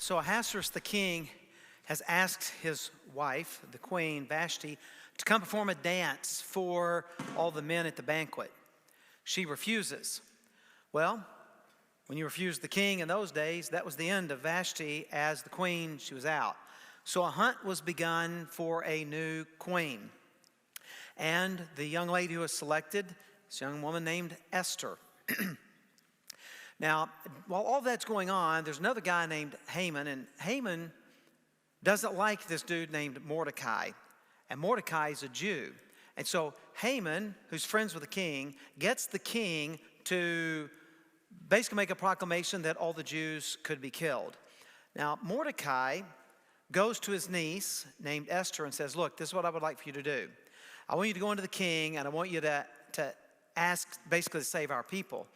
So Ahasuerus the king has asked his wife, the queen Vashti, to come perform a dance for all the men at the banquet. She refuses. Well, when you refused the king in those days, that was the end of Vashti as the queen. She was out. So a hunt was begun for a new queen. And the young lady who was selected, this young woman named Esther. Now, while all that's going on, there's another guy named Haman, and Haman doesn't like this dude named Mordecai. And Mordecai is a Jew. And so Haman, who's friends with the king, gets the king to basically make a proclamation that all the Jews could be killed. Now, Mordecai goes to his niece named Esther and says, look, this is what I would like for you to do. I want you to go into the king, and I want you to ask, basically, to save our people.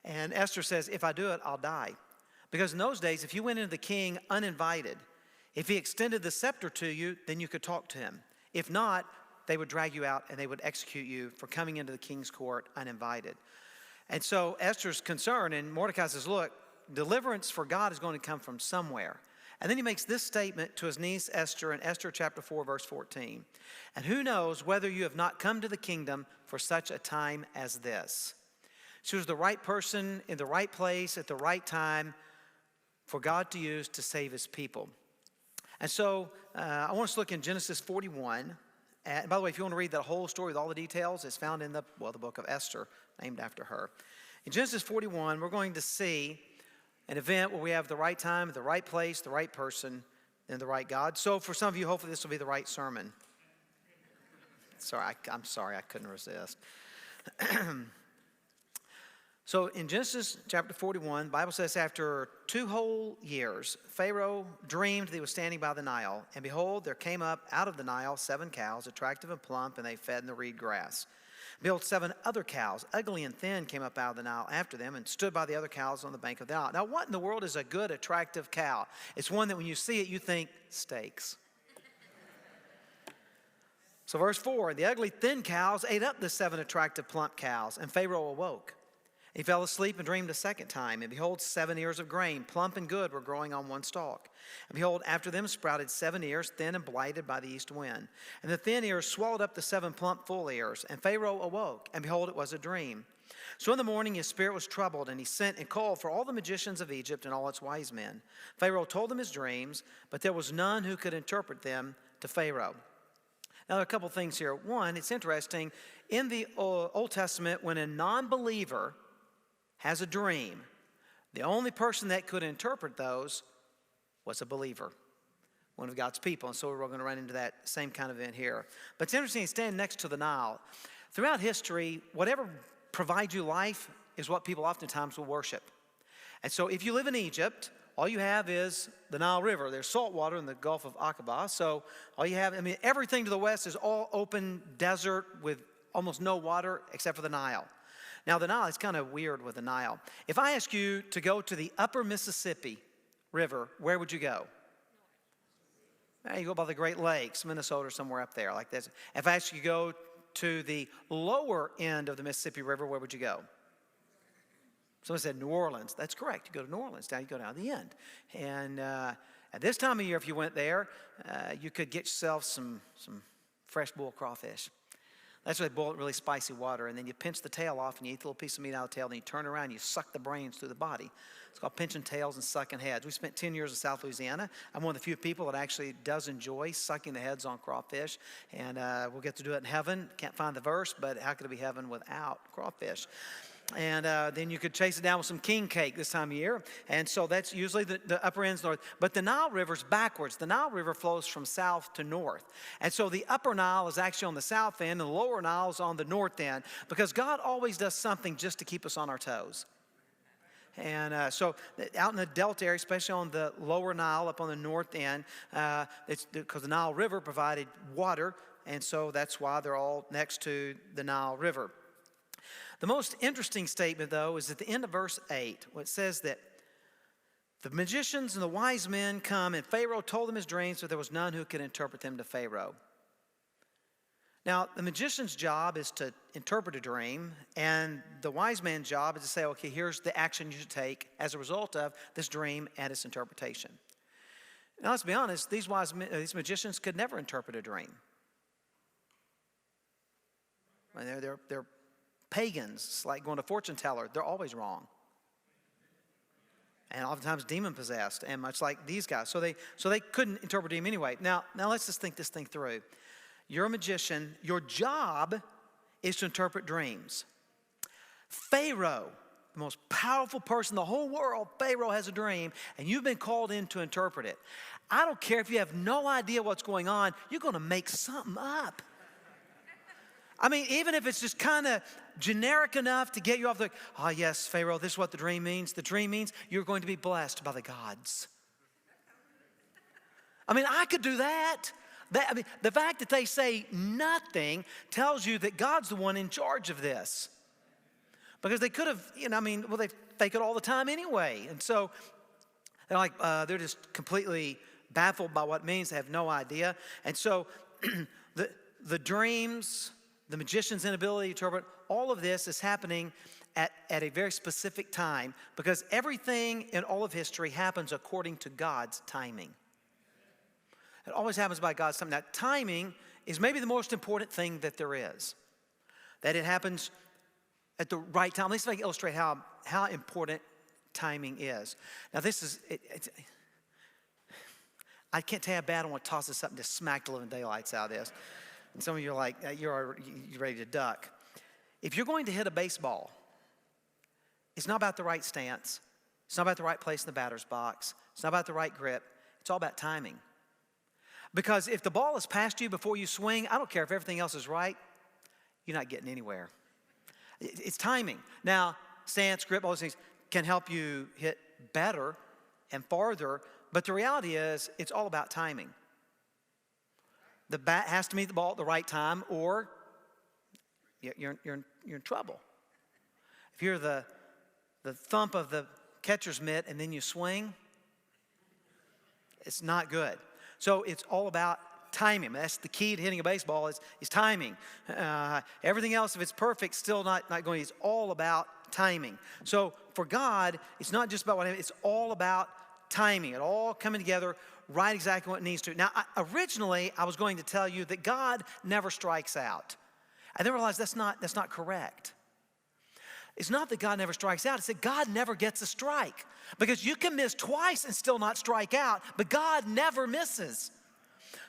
And Esther says, if I do it, I'll die. Because in those days, if you went into the king uninvited, if he extended the scepter to you, then you could talk to him. If not, they would drag you out and they would execute you for coming into the king's court uninvited. And so Esther's concerned, and Mordecai says, look, deliverance for God is going to come from somewhere. And then he makes this statement to his niece Esther in Esther chapter 4, verse 14. And who knows whether you have not come to the kingdom for such a time as this. She was the right person in the right place at the right time for God to use to save his people. And so I want us to look in Genesis 41. And by the way, if you want to read that whole story with all the details, it's found in the book of Esther, named after her. In Genesis 41, we're going to see an event where we have the right time, the right place, the right person, and the right God. So for some of you, hopefully this will be the right sermon. I'm sorry, I couldn't resist. So in Genesis chapter 41, the Bible says, after 2 whole years, Pharaoh dreamed that he was standing by the Nile. And behold, there came up out of the Nile 7 cows, attractive and plump, and they fed in the reed grass. Behold, 7 other cows, ugly and thin, came up out of the Nile after them and stood by the other cows on the bank of the Nile. Now, what in the world is a good, attractive cow? It's one that when you see it, you think, steaks. So verse 4, the ugly, thin cows ate up the 7 attractive, plump cows, and Pharaoh awoke. He fell asleep and dreamed a second time, and behold, 7 ears of grain, plump and good, were growing on one stalk. And behold, after them sprouted 7 ears, thin and blighted by the east wind. And the thin ears swallowed up the 7 plump, full ears. And Pharaoh awoke, and behold, it was a dream. So in the morning his spirit was troubled, and he sent and called for all the magicians of Egypt and all its wise men. Pharaoh told them his dreams, but there was none who could interpret them to Pharaoh. Now, there are a couple things here. One, it's interesting, in the Old Testament, when a non-believer has a dream, the only person that could interpret those was a believer, one of God's people. And so we're going to run into that same kind of event here. But it's interesting, he's standing next to the Nile. Throughout history, whatever provides you life is what people oftentimes will worship. And so if you live in Egypt, all you have is the Nile River. There's salt water in the Gulf of Aqaba. So all you have, everything to the west is all open desert with almost no water except for the Nile. Now, the Nile is kind of weird with the Nile. If I ask you to go to the upper Mississippi River, where would you go? You go by the Great Lakes, Minnesota, or somewhere up there like this. If I ask you to go to the lower end of the Mississippi River, where would you go? Someone said New Orleans. That's correct. You go to New Orleans. Now you go down to the end. And at this time of year, if you went there, you could get yourself some fresh bull crawfish. That's why they boil it in really spicy water, and then you pinch the tail off, and you eat the little piece of meat out of the tail, and then you turn around, and you suck the brains through the body. It's called pinching tails and sucking heads. We spent 10 years in South Louisiana. I'm one of the few people that actually does enjoy sucking the heads on crawfish, and we'll get to do it in heaven. Can't find the verse, but how could it be heaven without crawfish? And then you could chase it down with some king cake this time of year. And so that's usually the upper end's north. But the Nile River's backwards. The Nile River flows from south to north. And so the upper Nile is actually on the south end, and the lower Nile is on the north end, because God always does something just to keep us on our toes. And so out in the Delta area, especially on the lower Nile up on the north end, it's because the Nile River provided water, and so that's why they're all next to the Nile River. The most interesting statement, though, is at the end of verse 8, where it says that the magicians and the wise men come, and Pharaoh told them his dreams, but there was none who could interpret them to Pharaoh. Now, the magician's job is to interpret a dream, and the wise man's job is to say, okay, here's the action you should take as a result of this dream and its interpretation. Now, let's be honest, these magicians could never interpret a dream. I mean, they're pagans. It's like going to fortune teller. They're always wrong. And oftentimes demon-possessed, and much like these guys. So they couldn't interpret a dream anyway. Now let's just think this thing through. You're a magician. Your job is to interpret dreams. Pharaoh, the most powerful person in the whole world, Pharaoh has a dream, and you've been called in to interpret it. I don't care if you have no idea what's going on, you're going to make something up. I mean, even if it's just kind of generic enough to get you off the, oh yes, Pharaoh, this is what the dream means. The dream means you're going to be blessed by the gods. I mean, I could do that. The fact that they say nothing tells you that God's the one in charge of this. Because they could have, they fake it all the time anyway. And so they're just completely baffled by what it means. They have no idea. And so the dreams, the magician's inability to interpret, all of this is happening at a very specific time, because everything in all of history happens according to God's timing. It always happens by God's timing. Now, timing is maybe the most important thing that there is. That it happens at the right time. Let's illustrate how important timing is. Now, this is, I can't tell you how bad I want to toss this up and just smack the living daylights out of this. And some of you are like, you're ready to duck. If you're going to hit a baseball, it's not about the right stance. It's not about the right place in the batter's box. It's not about the right grip. It's all about timing. Because if the ball is past you before you swing, I don't care if everything else is right, you're not getting anywhere. It's timing. Now, stance, grip, all those things can help you hit better and farther, but the reality is it's all about timing. The bat has to meet the ball at the right time, or you're in trouble. If you're the thump of the catcher's mitt and then you swing, it's not good. So it's all about timing. That's the key to hitting a baseball is timing. Everything else, if it's perfect, still not going. It's all about timing. So for God, it's not just about it's all about timing. It all coming together right exactly what it needs to. Now, originally, I was going to tell you that God never strikes out. I then realized that's not correct. It's not that God never strikes out. It's that God never gets a strike. Because you can miss twice and still not strike out, but God never misses.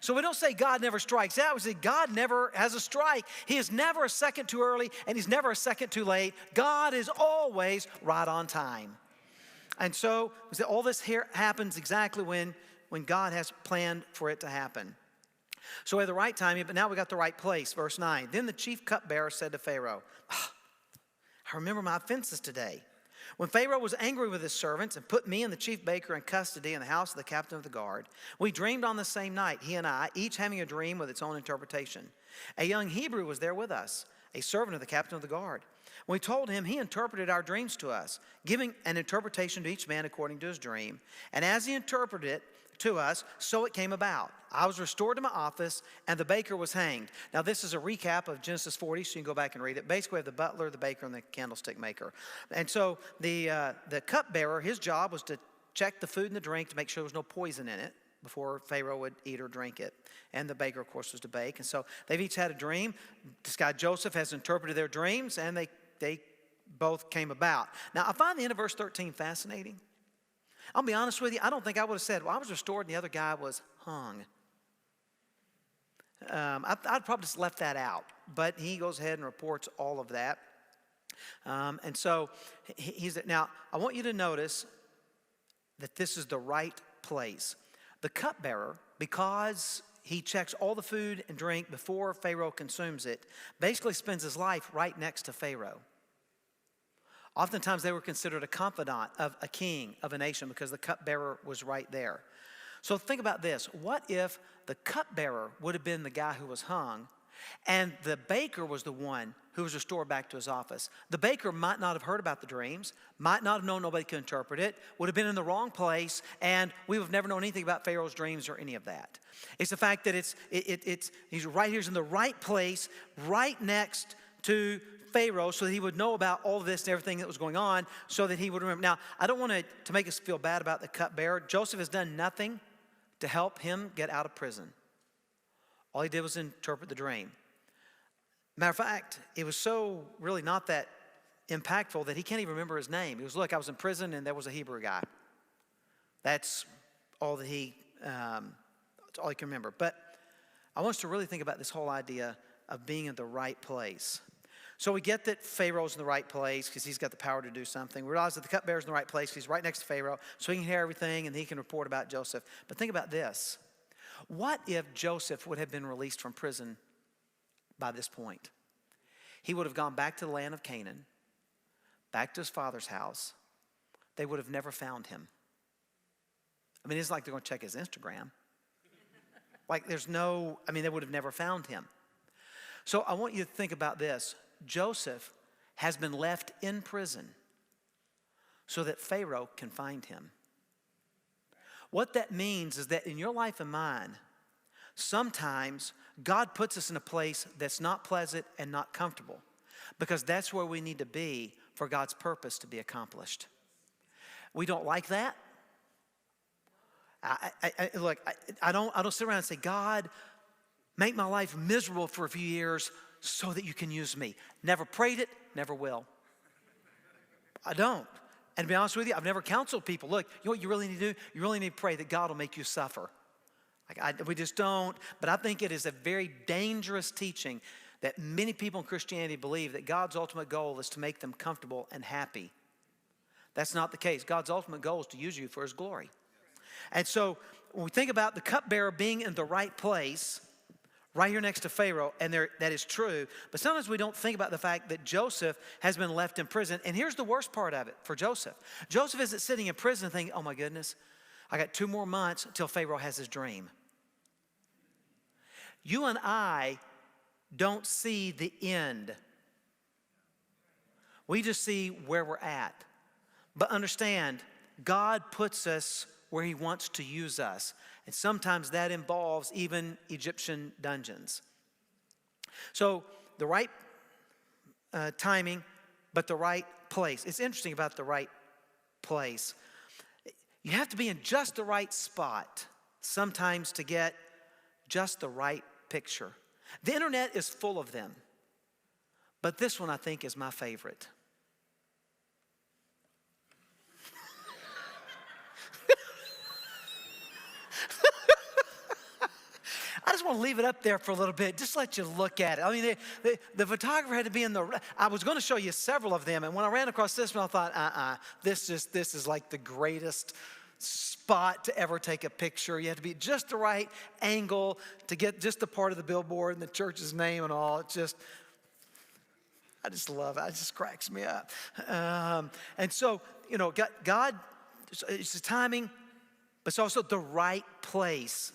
So we don't say God never strikes out. We say God never has a strike. He is never a second too early, and he's never a second too late. God is always right on time. And so all this here happens exactly when God has planned for it to happen. So we have the right timing, but now we got the right place. Verse 9. Then the chief cupbearer said to Pharaoh, I remember my offenses today. When Pharaoh was angry with his servants and put me and the chief baker in custody in the house of the captain of the guard, we dreamed on the same night, he and I, each having a dream with its own interpretation. A young Hebrew was there with us, a servant of the captain of the guard. When we told him, he interpreted our dreams to us, giving an interpretation to each man according to his dream. And as he interpreted it to us, so it came about. I was restored to my office, and the baker was hanged. Now, this is a recap of Genesis 40, so you can go back and read it. Basically, we have the butler, the baker, and the candlestick maker. And so the cupbearer, his job was to check the food and the drink to make sure there was no poison in it before Pharaoh would eat or drink it. And the baker, of course, was to bake. And so they've each had a dream. This guy Joseph has interpreted their dreams, and they both came about. Now, I find the end of verse 13 fascinating. I'll be honest with you, I don't think I would have said, well, I was restored and the other guy was hung. I'd probably just left that out. But he goes ahead and reports all of that. And so now, I want you to notice that this is the right place. The cupbearer, because he checks all the food and drink before Pharaoh consumes it, basically spends his life right next to Pharaoh. Oftentimes they were considered a confidant of a king, of a nation, because the cupbearer was right there. So think about this. What if the cupbearer would have been the guy who was hung, and the baker was the one who was restored back to his office? The baker might not have heard about the dreams, might not have known nobody could interpret it, would have been in the wrong place, and we would have never known anything about Pharaoh's dreams or any of that. It's the fact that he's right here in the right place, right next to Pharaoh, so that he would know about all of this and everything that was going on, so that he would remember. Now, I don't want to make us feel bad about the cupbearer. Joseph has done nothing to help him get out of prison. All he did was interpret the dream. Matter of fact, it was so really not that impactful that he can't even remember his name. He was, look, I was in prison and there was a Hebrew guy. That's all that that's all he can remember. But I want us to really think about this whole idea of being in the right place. So we get that Pharaoh's in the right place because he's got the power to do something. We realize that the cupbearer's in the right place because he's right next to Pharaoh, so he can hear everything and he can report about Joseph. But think about this. What if Joseph would have been released from prison by this point? He would have gone back to the land of Canaan, back to his father's house. They would have never found him. I mean, it's like they're going to check his Instagram. Like they would have never found him. So I want you to think about this. Joseph has been left in prison so that Pharaoh can find him. What that means is that in your life and mine, sometimes God puts us in a place that's not pleasant and not comfortable because that's where we need to be for God's purpose to be accomplished. We don't like that. I don't sit around and say, God, make my life miserable for a few years so that you can use me. Never prayed it, never will. I don't. And to be honest with you, I've never counseled people. Look, you know what you really need to do? You really need to pray that God will make you suffer. We just don't. But I think it is a very dangerous teaching that many people in Christianity believe that God's ultimate goal is to make them comfortable and happy. That's not the case. God's ultimate goal is to use you for his glory. And so when we think about the cupbearer being in the right place, right here next to Pharaoh, and that is true, but sometimes we don't think about the fact that Joseph has been left in prison. And here's the worst part of it for Joseph. Joseph isn't sitting in prison thinking, oh my goodness, I got 2 more months until Pharaoh has his dream. You and I don't see the end. We just see where we're at. But understand, God puts us where he wants to use us. And sometimes that involves even Egyptian dungeons. So the right timing, but the right place. It's interesting about the right place. You have to be in just the right spot sometimes to get just the right picture. The internet is full of them, but this one I think is my favorite. I just want to leave it up there for a little bit, just let you look at it. I mean, the photographer had to be in I was going to show you several of them, and when I ran across this one, I thought, this is like the greatest spot to ever take a picture. You have to be just the right angle to get just the part of the billboard and the church's name and all. I just love it. It just cracks me up. And so, God, it's the timing, but it's also the right place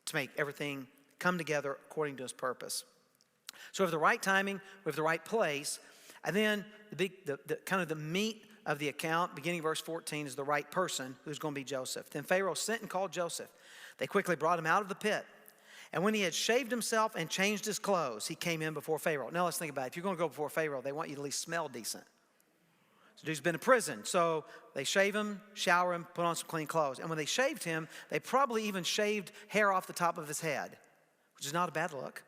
to make everything come together according to his purpose. So we have the right timing, we have the right place, and then the kind of the meat of the account, beginning verse 14, is the right person, who's going to be Joseph. Then Pharaoh sent and called Joseph. They quickly brought him out of the pit. And when he had shaved himself and changed his clothes, he came in before Pharaoh. Now let's think about it. If you're going to go before Pharaoh, they want you to at least smell decent. So dude's been in prison. So they shave him, shower him, put on some clean clothes. And when they shaved him, they probably even shaved hair off the top of his head, which is not a bad look.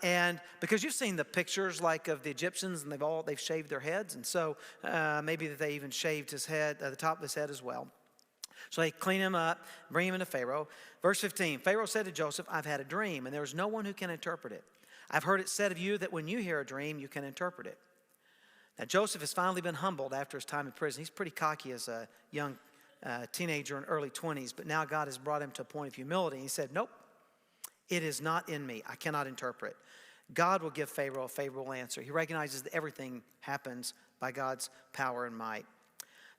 And because you've seen the pictures like of the Egyptians, and they've shaved their heads, and so maybe that they even shaved his head, the top of his head as well. So they clean him up, bring him into Pharaoh. Verse 15, Pharaoh said to Joseph, I've had a dream, and there is no one who can interpret it. I've heard it said of you that when you hear a dream, you can interpret it. Now Joseph has finally been humbled after his time in prison. He's pretty cocky as a young teenager in early 20s, but now God has brought him to a point of humility. He said, nope, it is not in me. I cannot interpret. God will give Pharaoh a favorable answer. He recognizes that everything happens by God's power and might.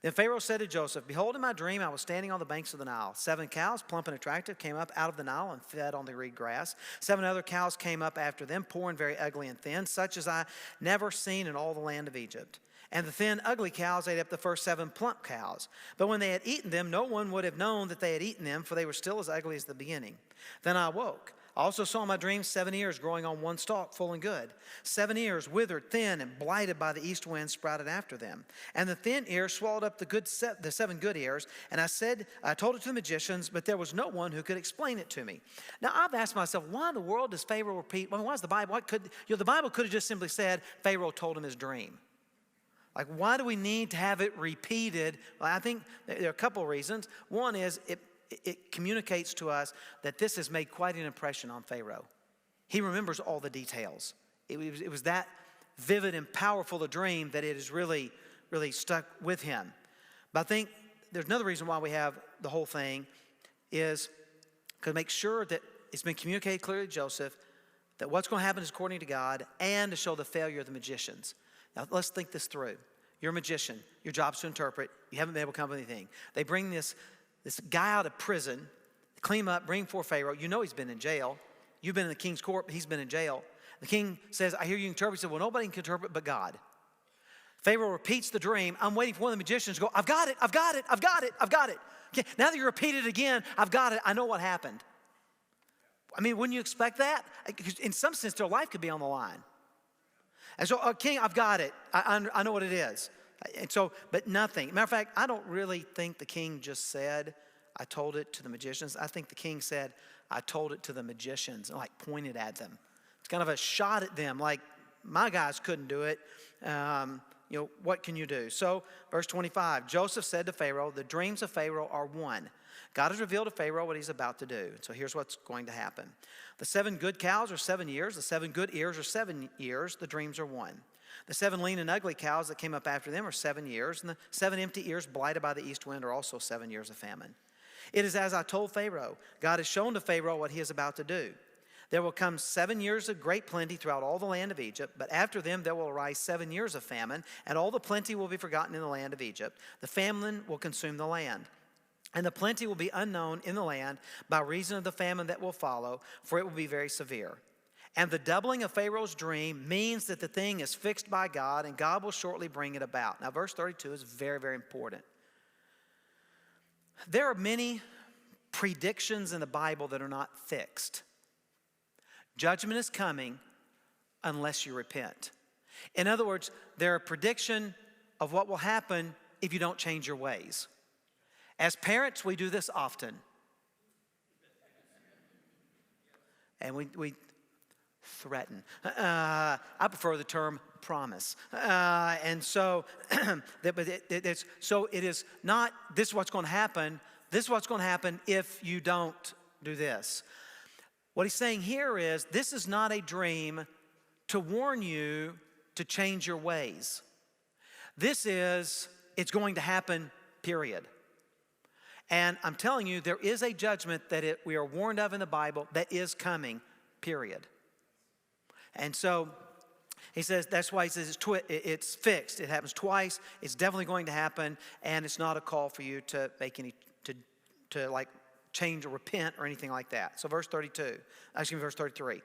Then Pharaoh said to Joseph, behold, in my dream I was standing on the banks of the Nile. 7 cows, plump and attractive, came up out of the Nile and fed on the reed grass. 7 other cows came up after them, poor and very ugly and thin, such as I never seen in all the land of Egypt. And the thin, ugly cows ate up the first 7 plump cows. But when they had eaten them, no one would have known that they had eaten them, for they were still as ugly as the beginning. Then I awoke. I also saw in my dream 7 ears growing on one stalk, full and good. 7 ears withered, thin, and blighted by the east wind sprouted after them. And the thin ears swallowed up the 7 good ears. And I told it to the magicians, but there was no one who could explain it to me. Now I've asked myself, why in the world does Pharaoh repeat? Why is the Bible? The Bible could have just simply said Pharaoh told him his dream. Like, why do we need to have it repeated? Well, I think there are a couple of reasons. One is it communicates to us that this has made quite an impression on Pharaoh. He remembers all the details. It was that vivid and powerful a dream that it has really, really stuck with him. But I think there's another reason why we have the whole thing is to make sure that it's been communicated clearly to Joseph that what's going to happen is according to God, and to show the failure of the magicians. Now, let's think this through. You're a magician. Your job is to interpret. You haven't been able to come up with anything. They bring this guy out of prison, clean him up, bring him before Pharaoh. You know he's been in jail. You've been in the king's court, but he's been in jail. The king says, I hear you interpret. He said, well, nobody can interpret but God. Pharaoh repeats the dream. I'm waiting for one of the magicians to go, I've got it, I've got it, I've got it, I've got it. Okay, now that you repeat it again, I've got it, I know what happened. I mean, wouldn't you expect that? In some sense, their life could be on the line. And so, king, I've got it. I know what it is. And so, but nothing. Matter of fact, I don't really think the king just said, I told it to the magicians. I think the king said, I told it to the magicians, and like pointed at them. It's kind of a shot at them, like, my guys couldn't do it. What can you do? So, verse 25, Joseph said to Pharaoh, the dreams of Pharaoh are one. God has revealed to Pharaoh what he's about to do. So here's what's going to happen. The 7 good cows are 7 years. The 7 good ears are 7 years. The dreams are one. The 7 lean and ugly cows that came up after them are 7 years. And the 7 empty ears blighted by the east wind are also 7 years of famine. It is as I told Pharaoh. God has shown to Pharaoh what he is about to do. There will come 7 years of great plenty throughout all the land of Egypt, but after them there will arise 7 years of famine, and all the plenty will be forgotten in the land of Egypt. The famine will consume the land. And the plenty will be unknown in the land by reason of the famine that will follow, for it will be very severe. And the doubling of Pharaoh's dream means that the thing is fixed by God, and God will shortly bring it about. Now, verse 32 is very, very important. There are many predictions in the Bible that are not fixed. Judgment is coming unless you repent. In other words, they're a prediction of what will happen if you don't change your ways. As parents, we do this often. And we threaten. I prefer the term promise. And so, it is not, this is what's going to happen. This is what's going to happen if you don't do this. What he's saying here is, this is not a dream to warn you to change your ways. This is, it's going to happen, period. And I'm telling you, there is a judgment that we are warned of in the Bible that is coming, period. And so he says, that's why he says it's fixed. It happens twice. It's definitely going to happen. And it's not a call for you to make any, to like change or repent or anything like that. So verse 33.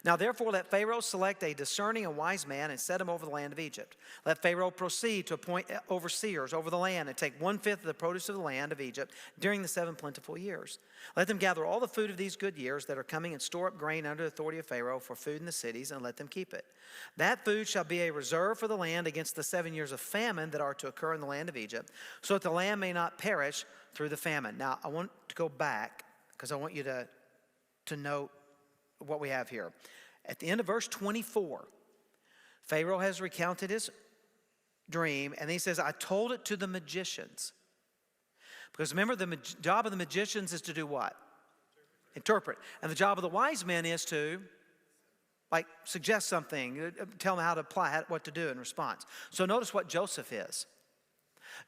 Now therefore let Pharaoh select a discerning and wise man and set him over the land of Egypt. Let Pharaoh proceed to appoint overseers over the land and take 1/5 of the produce of the land of Egypt during the 7 plentiful years. Let them gather all the food of these good years that are coming and store up grain under the authority of Pharaoh for food in the cities, and let them keep it. That food shall be a reserve for the land against the 7 years of famine that are to occur in the land of Egypt, so that the land may not perish through the famine. Now I want to go back because I want you to note what we have here. At the end of verse 24, Pharaoh has recounted his dream, and he says, I told it to the magicians. Because remember, the job of the magicians is to do what? Interpret. And the job of the wise men is to, like, suggest something, tell them how to apply, what to do in response. So notice what Joseph is.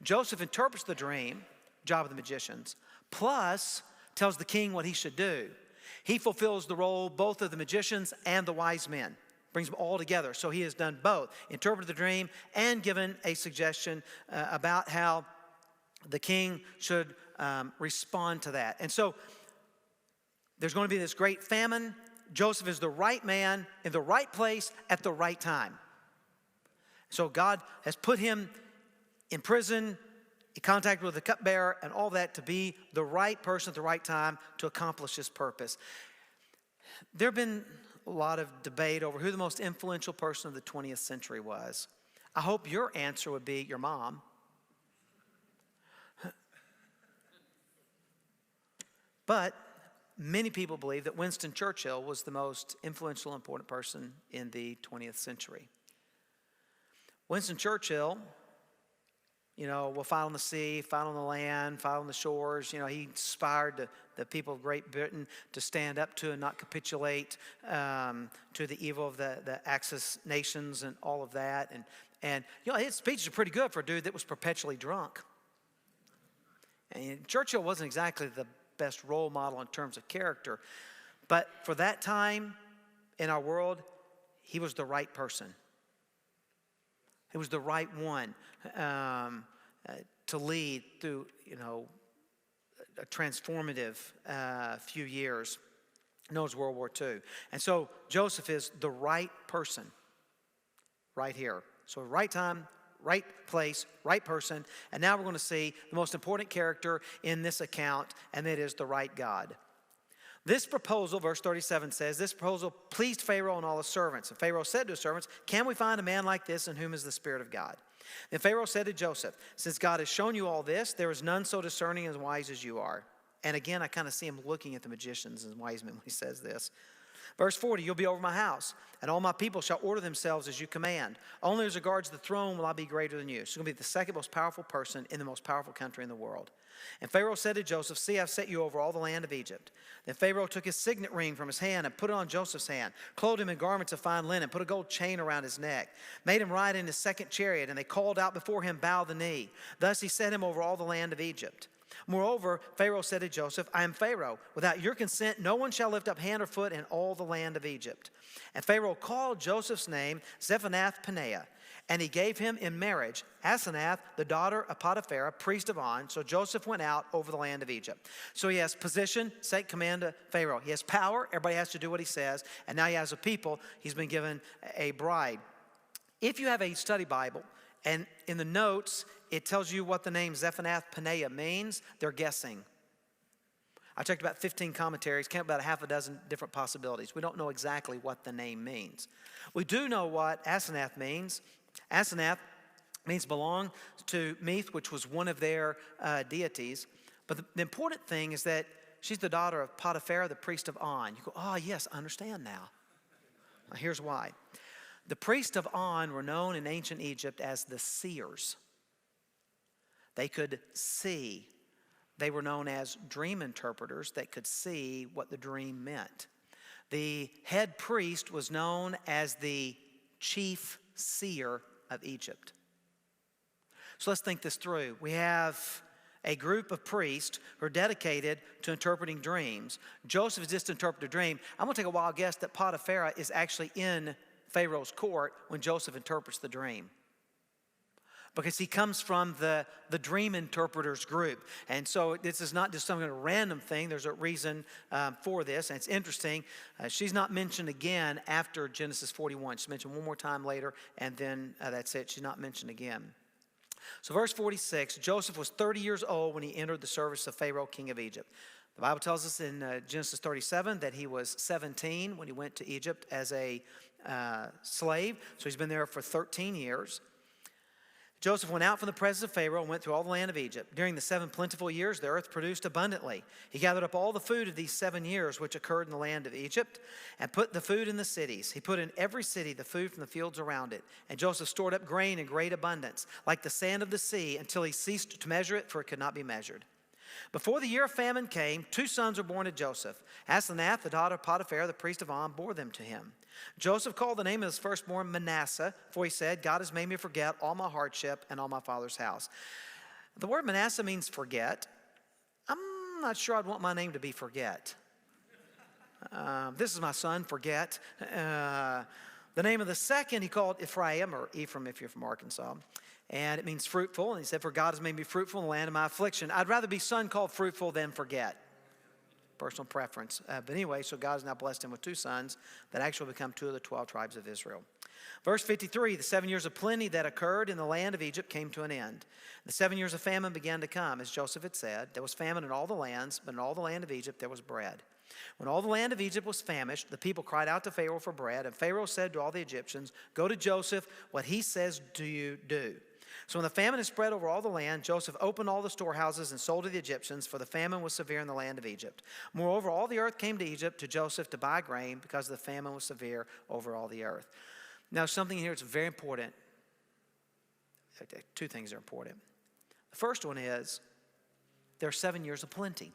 Joseph interprets the dream, job of the magicians, plus tells the king what he should do. He fulfills the role both of the magicians and the wise men. Brings them all together. So he has done both. Interpreted the dream and given a suggestion about how the king should respond to that. And so there's going to be this great famine. Joseph is the right man in the right place at the right time. So God has put him in prison, in contact with the cupbearer and all that, to be the right person at the right time to accomplish his purpose. There have been a lot of debate over who the most influential person of the 20th century was. I hope your answer would be your mom. But many people believe that Winston Churchill was the most influential, important person in the 20th century. Winston Churchill, will fight on the sea, fight on the land, fight on the shores. He inspired the people of Great Britain to stand up to and not capitulate to the evil of the Axis nations and all of that. And his speeches are pretty good for a dude that was perpetually drunk. And Churchill wasn't exactly the best role model in terms of character, but for that time in our world, he was the right person. He was the right one to lead through, a transformative few years, known as World War II. And so Joseph is the right person right here. So right time, right place, right person. And now we're going to see the most important character in this account, and that is the right God. This proposal, verse 37 says, this proposal pleased Pharaoh and all his servants. And Pharaoh said to his servants, can we find a man like this in whom is the Spirit of God? Then Pharaoh said to Joseph, since God has shown you all this, there is none so discerning and wise as you are. And again, I kind of see him looking at the magicians and wise men when he says this. Verse 40, you'll be over my house, and all my people shall order themselves as you command. Only as regards the throne will I be greater than you. So you're going to be the second most powerful person in the most powerful country in the world. And Pharaoh said to Joseph, see, I've set you over all the land of Egypt. Then Pharaoh took his signet ring from his hand and put it on Joseph's hand, clothed him in garments of fine linen, put a gold chain around his neck, made him ride in his second chariot, and they called out before him, bow the knee. Thus he set him over all the land of Egypt. Moreover, Pharaoh said to Joseph, I am Pharaoh. Without your consent, no one shall lift up hand or foot in all the land of Egypt. And Pharaoh called Joseph's name Zephanath-Paneah, and he gave him in marriage Asenath, the daughter of Potiphar, priest of On. So Joseph went out over the land of Egypt. So he has position, second command to Pharaoh. He has power. Everybody has to do what he says. And now he has a people. He's been given a bride. If you have a study Bible, and in the notes, it tells you what the name Zephanath-Paneah means, they're guessing. I checked about 15 commentaries, came up about a half a dozen different possibilities. We don't know exactly what the name means. We do know what Asenath means. Asenath means belong to Meath, which was one of their deities. But the important thing is that she's the daughter of Potiphar, the priest of On. You go, oh, yes, I understand now. Now here's why. The priests of On were known in ancient Egypt as the seers. They could see. They were known as dream interpreters that could see what the dream meant. The head priest was known as the chief seer of Egypt. So let's think this through. We have a group of priests who are dedicated to interpreting dreams. Joseph has just interpreted a dream. I'm going to take a wild guess that Potiphar is actually in Pharaoh's court when Joseph interprets the dream, because he comes from the dream interpreters group. And so this is not just some kind of random thing. There's a reason for this. And it's interesting. She's not mentioned again after Genesis 41. She's mentioned one more time later, and then that's it. She's not mentioned again. So verse 46, Joseph was 30 years old when he entered the service of Pharaoh, king of Egypt. The Bible tells us in Genesis 37 that he was 17 when he went to Egypt as a slave. So he's been there for 13 years. Joseph went out from the presence of Pharaoh and went through all the land of Egypt. During the 7 plentiful years, the earth produced abundantly. He gathered up all the food of these 7 years which occurred in the land of Egypt and put the food in the cities. He put in every city the food from the fields around it. And Joseph stored up grain in great abundance, like the sand of the sea, until he ceased to measure it, for it could not be measured. Before the year of famine came, 2 sons were born to Joseph. Asenath, the daughter of Potiphar, the priest of On, bore them to him. Joseph called the name of his firstborn Manasseh, for he said, God has made me forget all my hardship and all my father's house. The word Manasseh means forget. I'm not sure I'd want my name to be Forget. This is my son, Forget. The name of the second he called Ephraim, or Ephraim if you're from Arkansas. And it means fruitful. And he said, for God has made me fruitful in the land of my affliction. I'd rather be son called fruitful than Forget. Personal preference. But anyway, so God has now blessed him with 2 sons that actually become 2 of the 12 tribes of Israel. Verse 53, the 7 years of plenty that occurred in the land of Egypt came to an end. The 7 years of famine began to come, as Joseph had said. There was famine in all the lands, but in all the land of Egypt there was bread. When all the land of Egypt was famished, the people cried out to Pharaoh for bread, and Pharaoh said to all the Egyptians, "Go to Joseph, what he says do you do." So when the famine had spread over all the land, Joseph opened all the storehouses and sold to the Egyptians, for the famine was severe in the land of Egypt. Moreover, all the earth came to Egypt to Joseph to buy grain, because the famine was severe over all the earth. Now, something here that's very important. Two things are important. The first one is there are 7 years of plenty.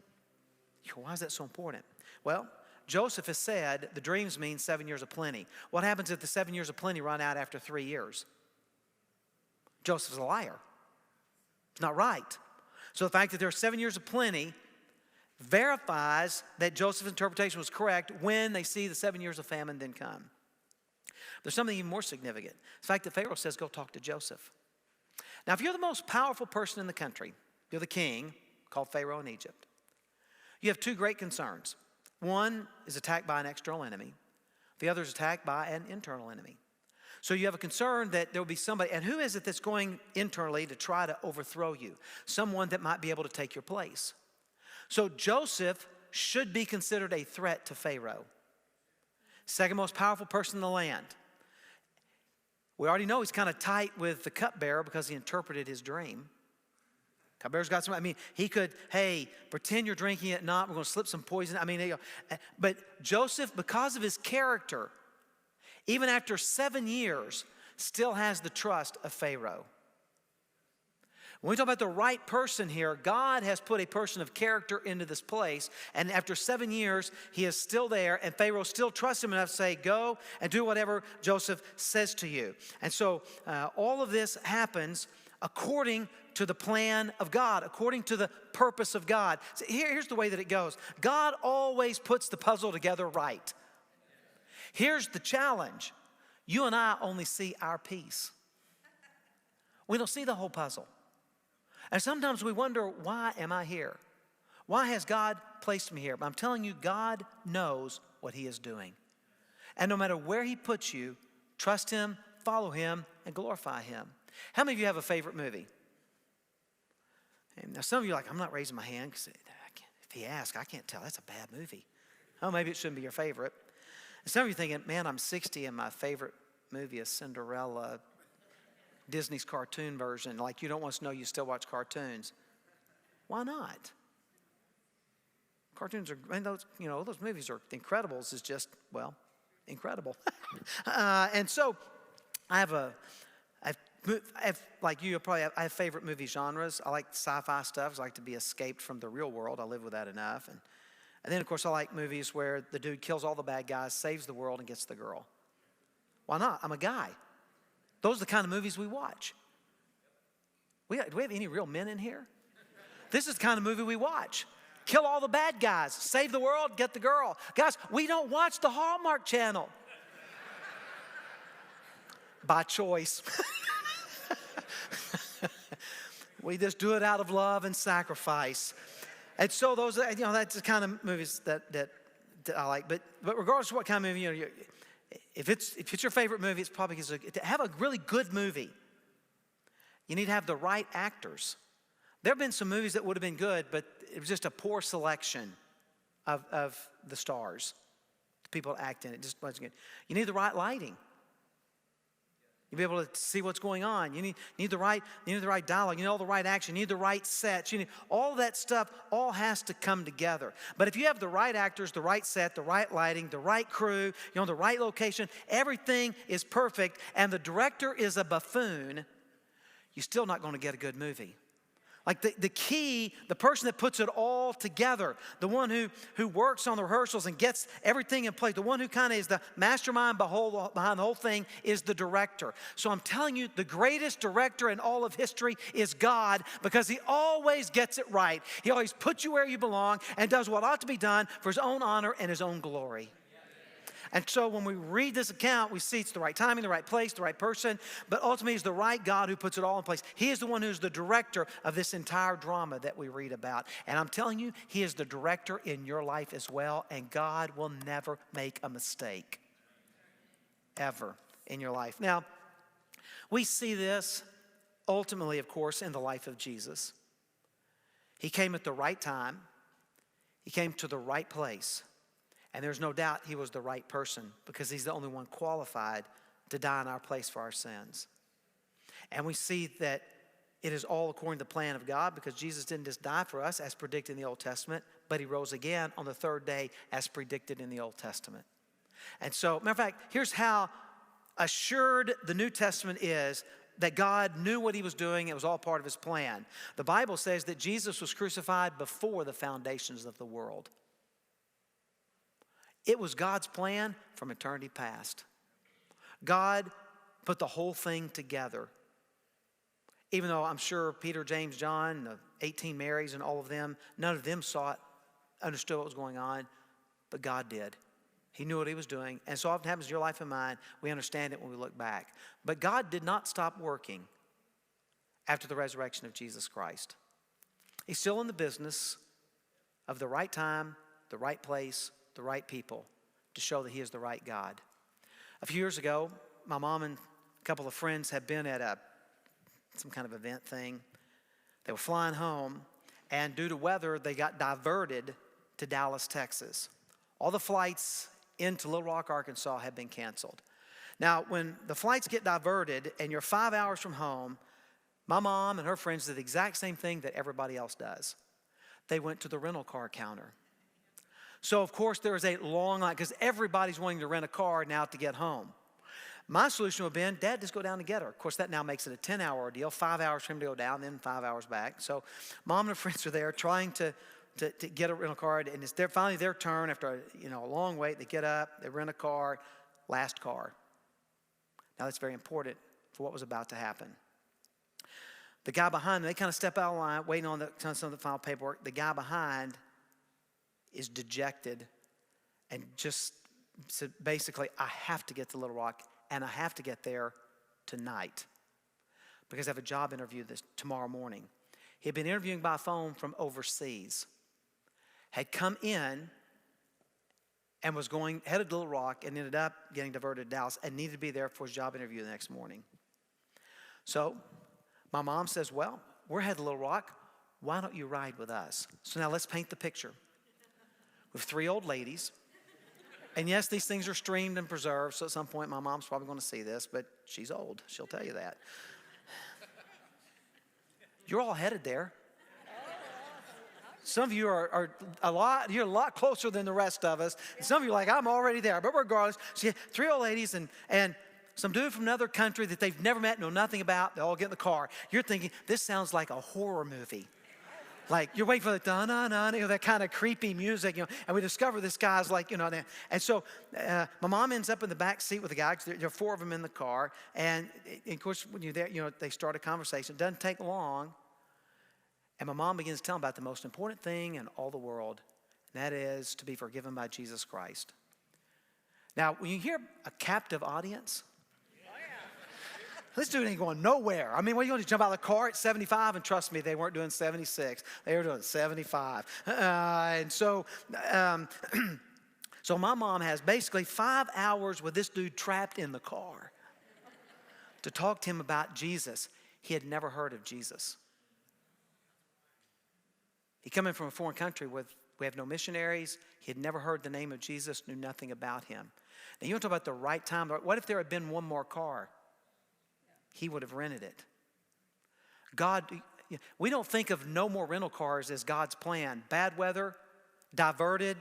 Why is that so important? Well, Joseph has said the dreams mean 7 years of plenty. What happens if the 7 years of plenty run out after 3 years? Joseph's a liar. It's not right. So the fact that there are 7 years of plenty verifies that Joseph's interpretation was correct when they see the 7 years of famine then come. There's something even more significant. The fact that Pharaoh says, go talk to Joseph. Now, if you're the most powerful person in the country, you're the king, called Pharaoh in Egypt, you have two great concerns. One is attacked by an external enemy. The other is attacked by an internal enemy. So you have a concern that there will be somebody, and who is it that's going internally to try to overthrow you? Someone that might be able to take your place. So Joseph should be considered a threat to Pharaoh. Second most powerful person in the land. We already know he's kind of tight with the cupbearer because he interpreted his dream. Cupbearer's got some, he could, hey, pretend you're drinking it, not, we're going to slip some poison. But Joseph, because of his character, even after 7 years, still has the trust of Pharaoh. When we talk about the right person here, God has put a person of character into this place, and after 7 years, he is still there, and Pharaoh still trusts him enough to say, go and do whatever Joseph says to you. And so all of this happens according to the plan of God, according to the purpose of God. So here's the way that it goes. God always puts the puzzle together right. Here's the challenge. You and I only see our piece. We don't see the whole puzzle. And sometimes we wonder, why am I here? Why has God placed me here? But I'm telling you, God knows what he is doing. And no matter where he puts you, trust him, follow him, and glorify him. How many of you have a favorite movie? And now some of you are like, I'm not raising my hand because if he asks, I can't tell. That's a bad movie. Oh, maybe it shouldn't be your favorite. And some of you are thinking, man, I'm 60 and my favorite movie is Cinderella, Disney's cartoon version. Like you don't want us to know you still watch cartoons. Why not? Cartoons are, those movies are, The Incredibles is just, well, incredible. And so I have, like you, I have favorite movie genres. I like sci-fi stuff. I like to be escaped from the real world. I live with that enough. And then, of course, I like movies where the dude kills all the bad guys, saves the world, and gets the girl. Why not? I'm a guy. Those are the kind of movies we watch. Do we have any real men in here? This is the kind of movie we watch. Kill all the bad guys, save the world, get the girl. Guys, we don't watch the Hallmark Channel. By choice. We just do it out of love and sacrifice. And so those, that's the kind of movies that I like. But regardless of what kind of movie, if it's your favorite movie, it's probably because to have a really good movie, you need to have the right actors. There have been some movies that would have been good, but it was just a poor selection of the stars, the people that act in it. Just wasn't good. You need the right lighting. You'll be able to see what's going on. You need the right dialogue. You need all the right action. You need the right sets. You need all that stuff. All has to come together. But if you have the right actors, the right set, the right lighting, the right crew, the right location, everything is perfect, and the director is a buffoon, you're still not going to get a good movie. Like the key, the person that puts it all together, the one who works on the rehearsals and gets everything in place, the one who kind of is the mastermind behind the whole thing is the director. So I'm telling you, the greatest director in all of history is God, because he always gets it right. He always puts you where you belong and does what ought to be done for his own honor and his own glory. And so when we read this account, we see it's the right timing, the right place, the right person, but ultimately it's the right God who puts it all in place. He is the one who's the director of this entire drama that we read about. And I'm telling you, he is the director in your life as well, and God will never make a mistake. Ever. in your life. Now, we see this ultimately, of course, in the life of Jesus. He came at the right time. He came to the right place. And there's no doubt he was the right person because he's the only one qualified to die in our place for our sins. And we see that it is all according to the plan of God because Jesus didn't just die for us as predicted in the Old Testament, but he rose again on the third day as predicted in the Old Testament. And so, matter of fact, here's how assured the New Testament is that God knew what he was doing. It was all part of his plan. The Bible says that Jesus was crucified before the foundations of the world. It was God's plan from eternity past. God put the whole thing together. Even though I'm sure Peter, James, John, the 18 Marys and all of them, none of them saw it, understood what was going on, but God did. He knew what he was doing. And so often happens in your life and mine, we understand it when we look back. But God did not stop working after the resurrection of Jesus Christ. He's still in the business of the right time, the right place, the right people to show that he is the right God. A few years ago, my mom and a couple of friends had been at some kind of event thing. They were flying home, and due to weather, they got diverted to Dallas, Texas. All the flights into Little Rock, Arkansas had been canceled. Now, when the flights get diverted and you're 5 hours from home, my mom and her friends did the exact same thing that everybody else does. They went to the rental car counter. So, of course, there is a long line because everybody's wanting to rent a car now to get home. My solution would have been, Dad, just go down and get her. Of course, that now makes it a 10-hour ordeal, 5 hours for him to go down, then 5 hours back. So Mom and her friends are there trying to get a rental car, and it's finally their turn after a long wait. They get up, they rent a car, last car. Now, that's very important for what was about to happen. The guy behind them, they kind of step out of line, waiting on some of the final paperwork. The guy behind is dejected and just said, basically, I have to get to Little Rock, and I have to get there tonight because I have a job interview tomorrow morning. He had been interviewing by phone from overseas, had come in and was headed to Little Rock and ended up getting diverted to Dallas and needed to be there for his job interview the next morning. So my mom says, well, we're headed to Little Rock. Why don't you ride with us? So now let's paint the picture. With 3 old ladies. And yes, these things are streamed and preserved, so at some point my mom's probably going to see this, but she's old. She'll tell you that. You're all headed there. Some of you are a lot closer than the rest of us. And some of you are like, I'm already there. But regardless, so 3 old ladies and some dude from another country that they've never met, know nothing about. They all get in the car. You're thinking, this sounds like a horror movie. Like you're waiting for the da-na-na, that kind of creepy music, and we discover this guy's like, and so my mom ends up in the back seat with the guy, because there are 4 of them in the car, and of course when you're there, they start a conversation. It doesn't take long, and my mom begins to tell them about the most important thing in all the world, and that is to be forgiven by Jesus Christ. Now, when you hear a captive audience, this dude ain't going nowhere. I mean, what are you going to jump out of the car at 75? And trust me, they weren't doing 76. They were doing 75. And so my mom has basically 5 hours with this dude trapped in the car to talk to him about Jesus. He had never heard of Jesus. He come in from a foreign country we have no missionaries. He had never heard the name of Jesus, knew nothing about him. Now, you want to talk about the right time. What if there had been one more car? He would have rented it. God, we don't think of no more rental cars as God's plan. Bad weather, diverted,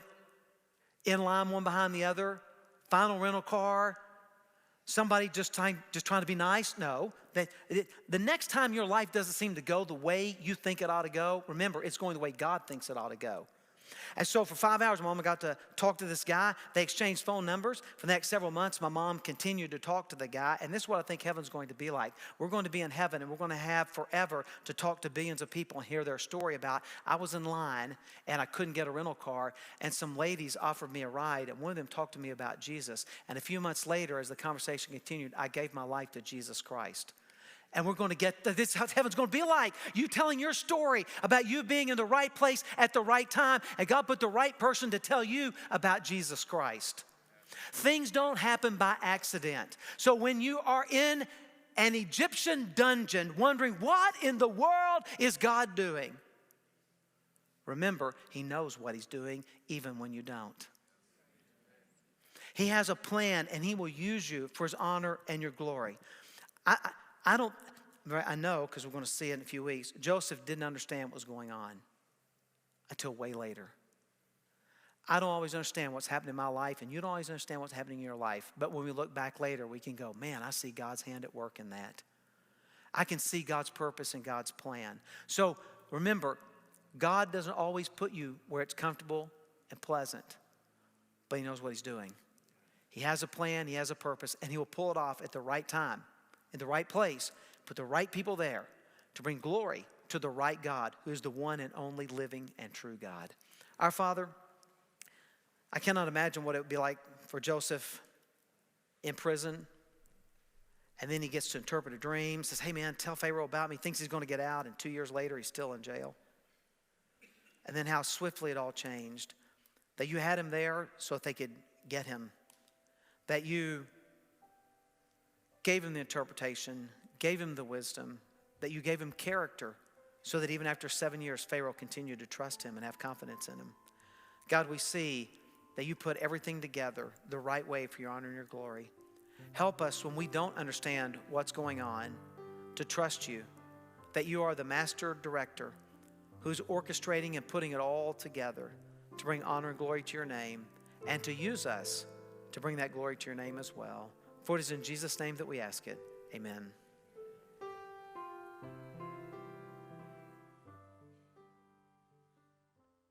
in line one behind the other, final rental car, somebody just trying to be nice. No. The next time your life doesn't seem to go the way you think it ought to go, remember, it's going the way God thinks it ought to go. And so for 5 hours, Mama got to talk to this guy. They exchanged phone numbers. For the next several months, my mom continued to talk to the guy. And this is what I think heaven's going to be like. We're going to be in heaven, and we're going to have forever to talk to billions of people and hear their story about, I was in line, and I couldn't get a rental car, and some ladies offered me a ride, and one of them talked to me about Jesus. And a few months later, as the conversation continued, I gave my life to Jesus Christ. And we're going to get, this is how heaven's going to be like. You telling your story about you being in the right place at the right time. And God put the right person to tell you about Jesus Christ. Things don't happen by accident. So when you are in an Egyptian dungeon wondering, what in the world is God doing? Remember, He knows what He's doing even when you don't. He has a plan, and He will use you for His honor and your glory. I know, because we're going to see it in a few weeks, Joseph didn't understand what was going on until way later. I don't always understand what's happening in my life, and you don't always understand what's happening in your life. But when we look back later, we can go, man, I see God's hand at work in that. I can see God's purpose and God's plan. So remember, God doesn't always put you where it's comfortable and pleasant, but He knows what He's doing. He has a plan, He has a purpose, and He will pull it off at the right time, in the right place, put the right people there to bring glory to the right God, who is the one and only living and true God. Our Father, I cannot imagine what it would be like for Joseph in prison. And then he gets to interpret a dream, says, hey man, tell Pharaoh about me. Thinks he's going to get out, and 2 years later he's still in jail. And then how swiftly it all changed. That you had him there so that they could get him. That you gave him the interpretation, gave him the wisdom, that you gave him character so that even after 7 years, Pharaoh continued to trust him and have confidence in him. God, we see that you put everything together the right way for your honor and your glory. Help us when we don't understand what's going on to trust you, that you are the master director who's orchestrating and putting it all together to bring honor and glory to your name and to use us to bring that glory to your name as well. For it is in Jesus' name that we ask it. Amen.